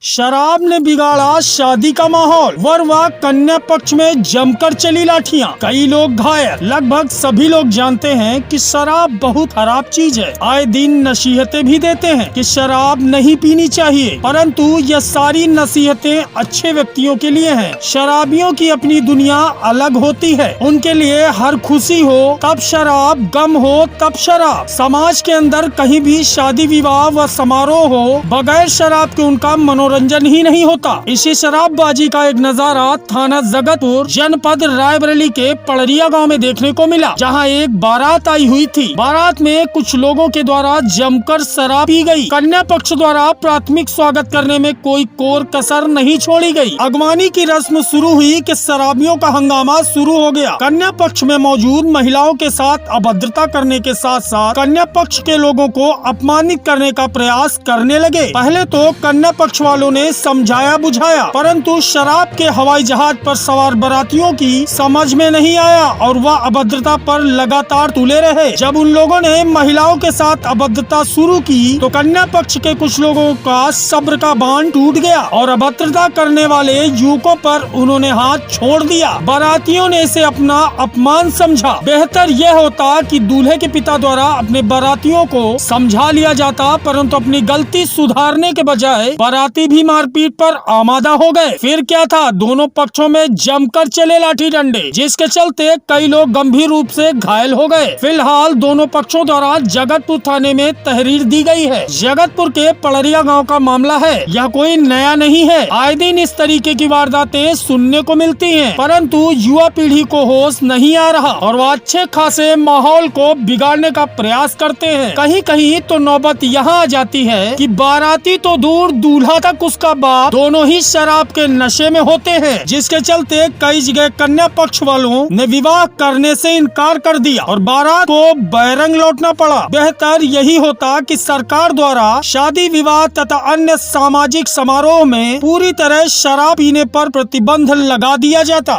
शराब ने बिगाड़ा शादी का माहौल। वर व कन्या पक्ष में जमकर चली लाठियां, कई लोग घायल। लगभग सभी लोग जानते हैं कि शराब बहुत खराब चीज है। आए दिन नसीहतें भी देते हैं कि शराब नहीं पीनी चाहिए, परंतु यह सारी नसीहतें अच्छे व्यक्तियों के लिए हैं। शराबियों की अपनी दुनिया अलग होती है। उनके लिए हर खुशी हो तब शराब, गम हो तब शराब। समाज के अंदर कहीं भी शादी विवाह व समारोह हो, बगैर शराब के उनका मनोरंजन ही नहीं होता। इसी शराबबाजी का एक नजारा थाना जगतपुर जनपद रायबरेली के पड़रिया गांव में देखने को मिला, जहां एक बारात आई हुई थी। बारात में कुछ लोगों के द्वारा जमकर शराब पी गई। कन्या पक्ष द्वारा प्राथमिक स्वागत करने में कोई कोर कसर नहीं छोड़ी गई। अगवानी की रस्म शुरू हुई कि शराबियों का हंगामा शुरू हो गया। कन्या पक्ष में मौजूद महिलाओं के साथ अभद्रता करने के साथ साथ कन्या पक्ष के लोगों को अपमानित करने का प्रयास करने लगे। पहले तो कन्या पक्ष वालों ने समझाया बुझाया, परंतु शराब के हवाई जहाज पर सवार बारातियों की समझ में नहीं आया और वह अभद्रता पर लगातार तुले रहे। जब उन लोगों ने महिलाओं के साथ अभद्रता शुरू की तो कन्या पक्ष के कुछ लोगों का सब्र का बांध टूट गया और अभद्रता करने वाले युवकों पर उन्होंने हाथ छोड़ दिया। बारातियों ने इसे अपना अपमान समझा। बेहतर यह होता कि दूल्हे के पिता द्वारा अपने बारातियों को समझा लिया जाता, परंतु अपनी गलती सुधारने के बजाय बाराती भी मारपीट पर आमादा हो गए। फिर क्या था, दोनों पक्षों में जमकर चले लाठी डंडे, जिसके चलते कई लोग गंभीर रूप से घायल हो गए। फिलहाल दोनों पक्षों द्वारा जगतपुर थाने में तहरीर दी गई है। जगतपुर के पड़रिया गांव का मामला है, यह कोई नया नहीं है। आए दिन इस तरीके की वारदातें सुनने को मिलती हैं, परंतु युवा पीढ़ी को होश नहीं आ रहा और वह अच्छे खासे माहौल को बिगाड़ने का प्रयास करते हैं। कहीं कहीं तो नौबत यहाँ आ जाती है कि बाराती तो दूर, दूल्हा तक उसका बाप दोनों ही शराब के नशे में होते हैं, जिसके चलते कई जगह कन्या पक्ष वालों ने विवाह करने से इनकार कर दिया और बारात को बैरंग लौटना पड़ा। बेहतर यही होता कि सरकार द्वारा शादी विवाह तथा अन्य सामाजिक समारोह में पूरी तरह शराब पीने पर प्रतिबंध लगा दिया जाता।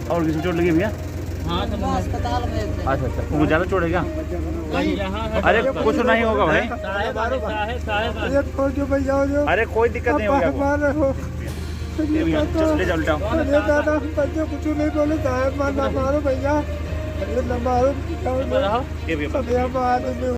और किसी चोट लगी भैया? अस्पताल में। अच्छा, वो ज्यादा चोट है क्या? अरे कुछ नहीं होगा भाई, अरे कोई दिक्कत नहीं होगा। ले जाओ, ले जाओ। कुछ नहीं बोले साहब, मारो भैया, मारो।